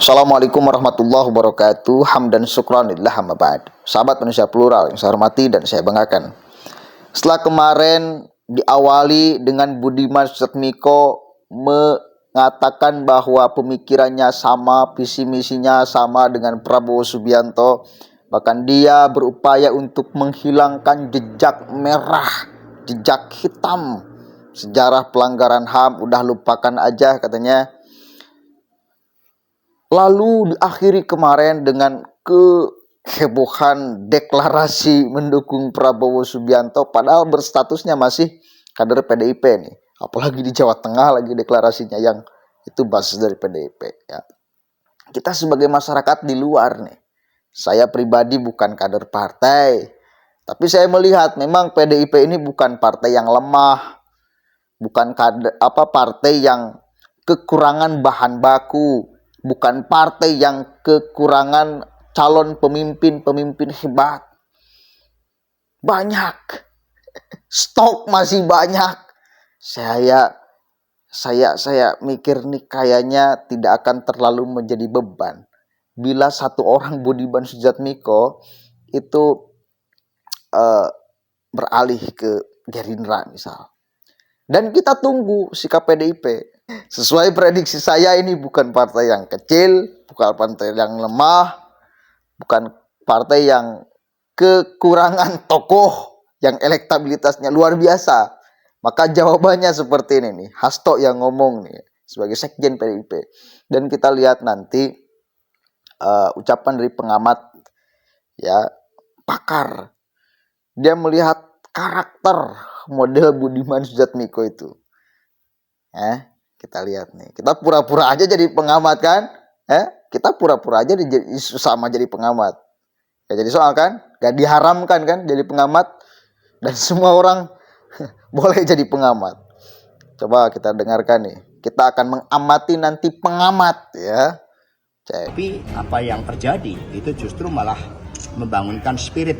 Assalamualaikum warahmatullahi wabarakatuh. Hamdan syukranillah amma ba'd. Sahabat manusia plural yang saya hormati dan saya banggakan. Setelah kemarin diawali dengan Budiman Sujatmiko mengatakan bahwa pemikirannya sama, visi misinya sama dengan Prabowo Subianto. Bahkan dia berupaya untuk menghilangkan jejak merah, jejak hitam sejarah pelanggaran HAM. Udah lupakan aja katanya. Lalu diakhiri kemarin dengan kehebohan deklarasi mendukung Prabowo Subianto, padahal berstatusnya masih kader PDIP nih. Apalagi di Jawa Tengah lagi deklarasinya yang itu basis dari PDIP ya. Kita sebagai masyarakat di luar nih, saya pribadi bukan kader partai, tapi saya melihat memang PDIP ini bukan partai yang lemah, bukan partai yang kekurangan bahan baku, bukan partai yang kekurangan calon pemimpin hebat. Banyak. Stok masih banyak. Saya mikir nih kayaknya tidak akan terlalu menjadi beban bila satu orang Budiman Sujatmiko itu beralih ke Gerindra misal. Dan kita tunggu sikap PDIP. Sesuai prediksi saya, ini bukan partai yang kecil, bukan partai yang lemah, bukan partai yang kekurangan tokoh yang elektabilitasnya luar biasa. Maka jawabannya seperti ini nih, Hasto yang ngomong nih sebagai sekjen PDIP. Dan kita lihat nanti ucapan dari pengamat ya, pakar. Dia melihat karakter model Budiman Sujatmiko itu. Kita lihat nih. Kita pura-pura aja jadi pengamat kan? Kita pura-pura aja sama jadi pengamat. Ya jadi soal kan? Gak diharamkan kan jadi pengamat. Dan semua orang boleh jadi pengamat. Coba kita dengarkan nih. Kita akan mengamati nanti pengamat ya. Tapi apa yang terjadi itu justru malah membangunkan spirit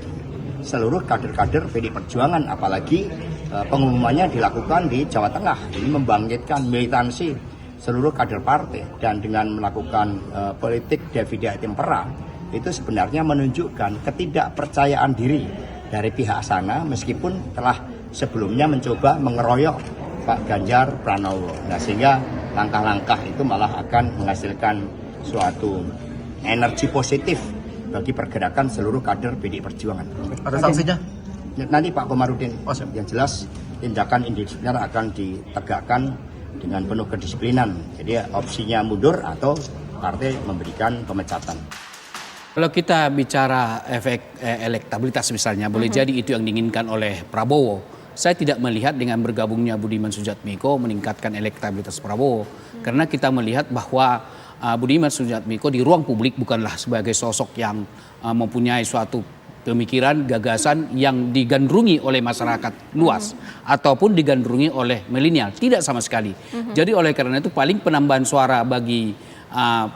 seluruh kader-kader PD Perjuangan, apalagi pengumumannya dilakukan di Jawa Tengah. Ini membangkitkan militansi seluruh kader partai, dan dengan melakukan politik divide et impera itu sebenarnya menunjukkan ketidakpercayaan diri dari pihak sana, meskipun telah sebelumnya mencoba mengeroyok Pak Ganjar Pranowo. Nah, sehingga langkah-langkah itu malah akan menghasilkan suatu energi positif bagi pergerakan seluruh kader PD Perjuangan. Ada sanksinya? Nanti Pak Komarudin, yang jelas tindakan indisipliner akan ditegakkan dengan penuh kedisiplinan. Jadi opsinya mundur atau partai memberikan pemecatan. Kalau kita bicara efek elektabilitas misalnya, boleh jadi itu yang diinginkan oleh Prabowo. Saya tidak melihat dengan bergabungnya Budiman Sujatmiko meningkatkan elektabilitas Prabowo. Karena kita melihat bahwa Budiman Sujatmiko di ruang publik bukanlah sebagai sosok yang mempunyai suatu pemikiran, gagasan yang digandrungi oleh masyarakat luas ataupun digandrungi oleh milenial. Tidak sama sekali. Jadi oleh karena itu paling penambahan suara bagi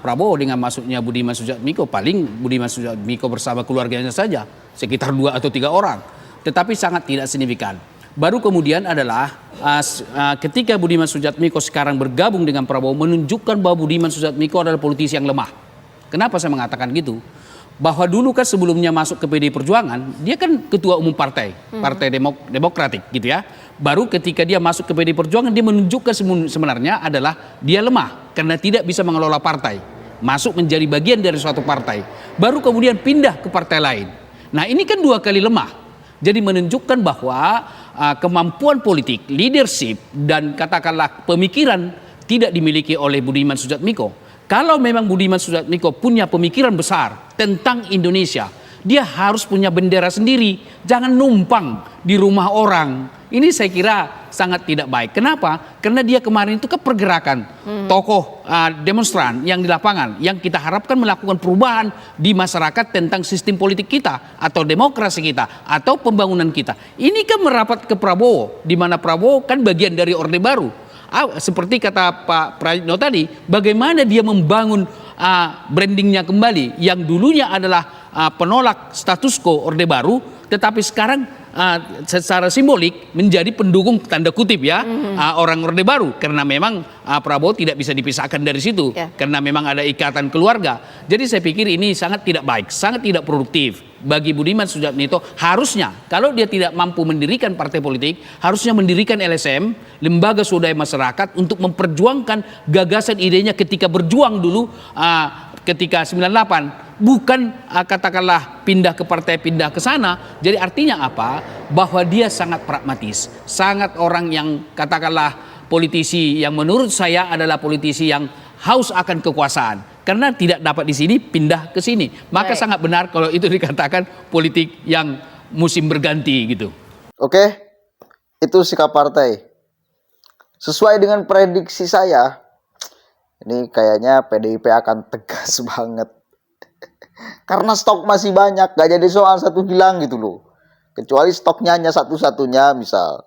Prabowo dengan masuknya Budiman Sujatmiko, paling Budiman Sujatmiko bersama keluarganya saja, sekitar 2 atau 3 orang. Tetapi sangat tidak signifikan. Baru kemudian adalah ketika Budiman Sujatmiko sekarang bergabung dengan Prabowo, menunjukkan bahwa Budiman Sujatmiko adalah politisi yang lemah. Kenapa saya mengatakan gitu? Bahwa dulu kan sebelumnya masuk ke PDI Perjuangan, dia kan ketua umum partai Demokratik gitu ya. Baru ketika dia masuk ke PDI Perjuangan, dia menunjukkan sebenarnya adalah dia lemah karena tidak bisa mengelola partai. Masuk menjadi bagian dari suatu partai. Baru kemudian pindah ke partai lain. Nah, ini kan 2 kali lemah. Jadi menunjukkan bahwa kemampuan politik, leadership, dan katakanlah pemikiran tidak dimiliki oleh Budiman Sujatmiko. Kalau memang Budiman Sujatmiko punya pemikiran besar tentang Indonesia, dia harus punya bendera sendiri. Jangan numpang di rumah orang. Ini saya kira sangat tidak baik. Kenapa? Karena dia kemarin itu ke pergerakan tokoh demonstran yang di lapangan, yang kita harapkan melakukan perubahan di masyarakat tentang sistem politik kita atau demokrasi kita atau pembangunan kita. Ini kan merapat ke Prabowo, di mana Prabowo kan bagian dari Orde Baru. Seperti kata Pak Prayitno tadi, bagaimana dia membangun brandingnya kembali yang dulunya adalah penolak status quo Orde Baru, tetapi sekarang secara simbolik menjadi pendukung tanda kutip ya orang Orde Baru, karena memang Prabowo tidak bisa dipisahkan dari situ karena memang ada ikatan keluarga. Jadi saya pikir ini sangat tidak baik, sangat tidak produktif bagi Budiman Sujatmiko. Harusnya kalau dia tidak mampu mendirikan partai politik, harusnya mendirikan LSM, lembaga swadaya masyarakat, untuk memperjuangkan gagasan idenya ketika berjuang dulu ketika 98, bukan katakanlah pindah ke partai, pindah ke sana. Jadi artinya apa? Bahwa dia sangat pragmatis, sangat orang yang katakanlah politisi yang menurut saya adalah politisi yang haus akan kekuasaan. Karena tidak dapat di sini, pindah ke sini. Maka sangat benar kalau itu dikatakan politik yang musim berganti gitu. Oke, itu sikap partai. Sesuai dengan prediksi saya, ini kayaknya PDIP akan tegas banget. Karena stok masih banyak, gak jadi soal satu hilang gitu loh. Kecuali stoknya hanya satu-satunya misal.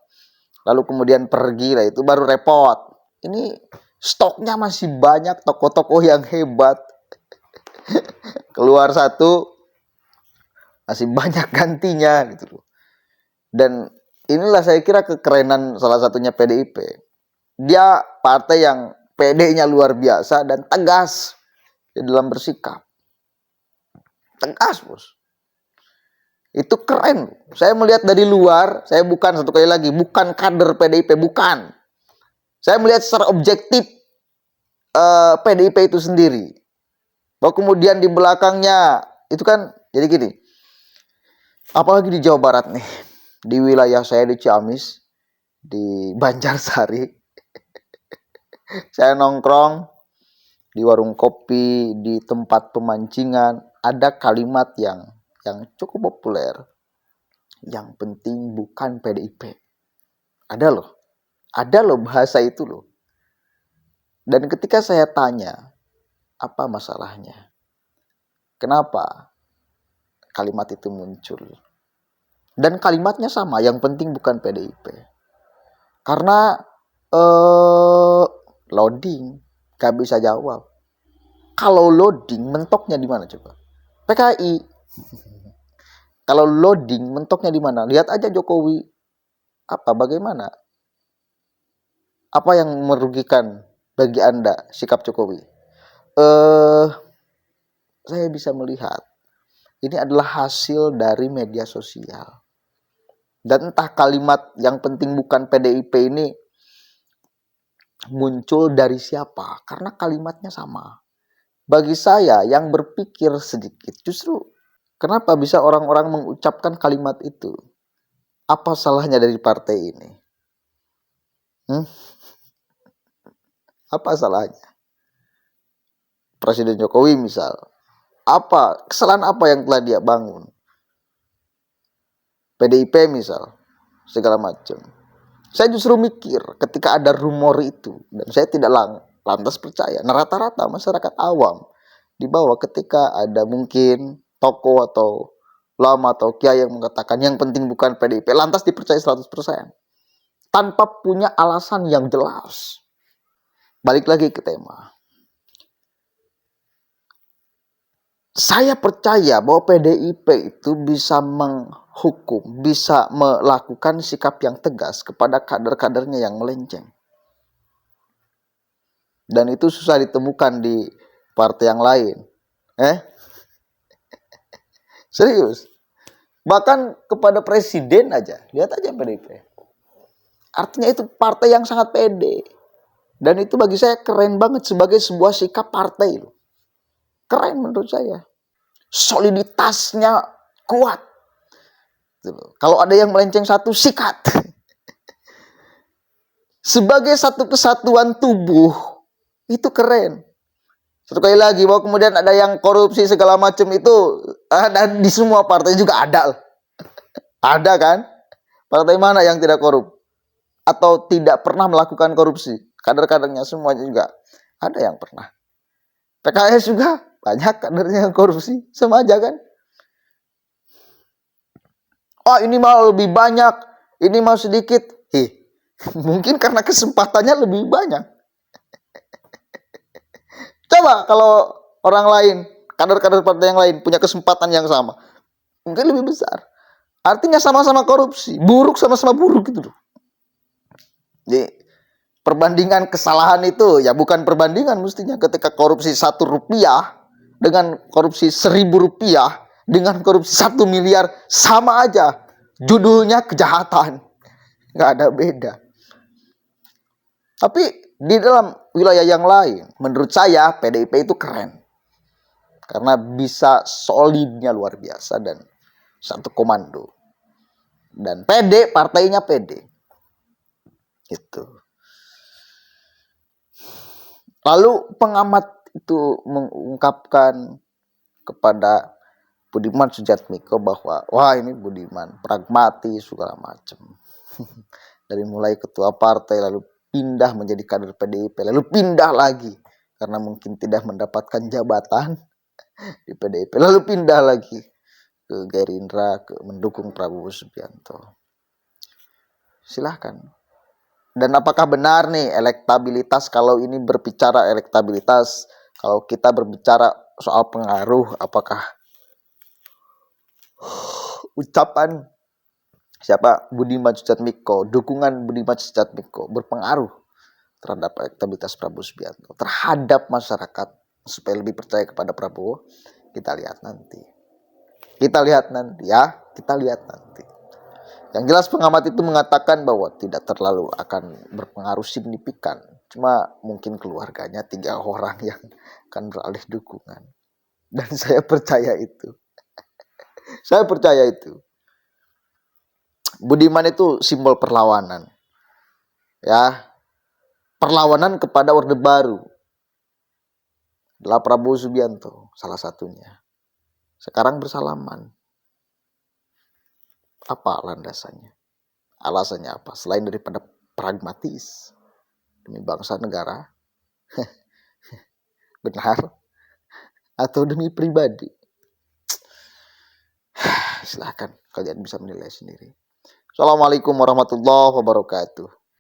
Lalu kemudian pergi lah, itu baru repot. Ini stoknya masih banyak, tokoh-tokoh yang hebat. Keluar satu, masih banyak gantinya gitu loh. Dan inilah saya kira kekerenan salah satunya PDIP. Dia partai yang PD-nya luar biasa dan tegas di dalam bersikap. Tegas, bos. Itu keren. Saya melihat dari luar, saya bukan, satu kali lagi, bukan kader PDIP, bukan. Saya melihat secara objektif PDIP itu sendiri. Bahwa kemudian di belakangnya, itu kan, jadi gini. Apalagi di Jawa Barat nih. Di wilayah saya di Ciamis, di Banjarsari. Saya nongkrong di warung kopi, di tempat pemancingan, ada kalimat yang cukup populer. Yang penting bukan PDIP. Ada loh bahasa itu loh. Dan ketika saya tanya, apa masalahnya? Kenapa kalimat itu muncul? Dan kalimatnya sama, yang penting bukan PDIP. Karena loading, gak bisa jawab. Kalau loading, mentoknya di mana coba? PKI. Kalau loading, mentoknya di mana? Lihat aja Jokowi. Bagaimana? Apa yang merugikan bagi Anda sikap Jokowi? Saya bisa melihat ini adalah hasil dari media sosial. Dan entah kalimat yang penting bukan PDIP ini muncul dari siapa, karena kalimatnya sama. Bagi saya yang berpikir sedikit, justru kenapa bisa orang-orang mengucapkan kalimat itu? Apa salahnya dari partai ini? Apa salahnya? Presiden Jokowi misal, kesalahan apa yang telah dia bangun? PDIP misal, segala macam. Saya justru mikir ketika ada rumor itu, dan saya tidak lantas percaya. Nah, rata-rata masyarakat awam di bawah ketika ada mungkin tokoh atau ulama atau kiai yang mengatakan yang penting bukan PDIP, lantas dipercaya 100%. Tanpa punya alasan yang jelas. Balik lagi ke tema. Saya percaya bahwa PDIP itu bisa menghukum, bisa melakukan sikap yang tegas kepada kader-kadernya yang melenceng. Dan itu susah ditemukan di partai yang lain. Serius. Bahkan kepada presiden aja. Lihat aja PDIP. Artinya itu partai yang sangat pede. Dan itu bagi saya keren banget sebagai sebuah sikap partai. Keren menurut saya. Soliditasnya kuat. Kalau ada yang melenceng satu, sikat. Sebagai satu kesatuan tubuh, itu keren. Satu kali lagi, bahwa kemudian ada yang korupsi segala macam itu, dan di semua partai juga ada. Ada kan? Partai mana yang tidak korup? Atau tidak pernah melakukan korupsi? Kader-kadernya semuanya juga ada yang pernah. PKS juga banyak kadernya yang korupsi, sama aja kan? Oh, ini mau lebih banyak, ini mau sedikit. Mungkin karena kesempatannya lebih banyak. Coba kalau orang lain, kader-kader partai yang lain punya kesempatan yang sama, mungkin lebih besar. Artinya sama-sama korupsi, buruk sama-sama buruk gitu loh. Jadi perbandingan kesalahan itu ya bukan perbandingan mestinya ketika korupsi 1 rupiah dengan korupsi 1.000 rupiah dengan korupsi 1 miliar sama aja. Judulnya kejahatan. Nggak ada beda. Tapi di dalam wilayah yang lain, menurut saya PDIP itu keren. Karena bisa solidnya luar biasa dan satu komando. Dan pede, partainya pede. Gitu. Lalu pengamat itu mengungkapkan kepada Budiman Sujatmiko bahwa wah ini Budiman pragmatis segala macam. Dari mulai ketua partai lalu pindah menjadi kader PDIP lalu pindah lagi karena mungkin tidak mendapatkan jabatan di PDIP lalu pindah lagi ke Gerindra ke mendukung Prabowo Subianto. Silahkan. Dan apakah benar nih elektabilitas, kalau ini berbicara elektabilitas, kalau kita berbicara soal pengaruh, apakah ucapan siapa Budiman Sujatmiko, dukungan Budiman Sujatmiko berpengaruh terhadap elektabilitas Prabowo Subianto, terhadap masyarakat supaya lebih percaya kepada Prabowo? Kita lihat nanti. Kita lihat nanti ya, kita lihat nanti. Yang jelas pengamat itu mengatakan bahwa tidak terlalu akan berpengaruh signifikan. Cuma mungkin keluarganya 3 orang yang akan beralih dukungan. Dan saya percaya itu. Saya percaya itu. Budiman itu simbol perlawanan. Ya. Perlawanan kepada Orde Baru. Adalah Prabowo Subianto salah satunya. Sekarang bersalaman. Apa landasannya? Alasannya apa? Selain daripada pragmatis demi bangsa negara, benar, atau demi pribadi? Silahkan kalian bisa menilai sendiri. Assalamualaikum warahmatullahi wabarakatuh.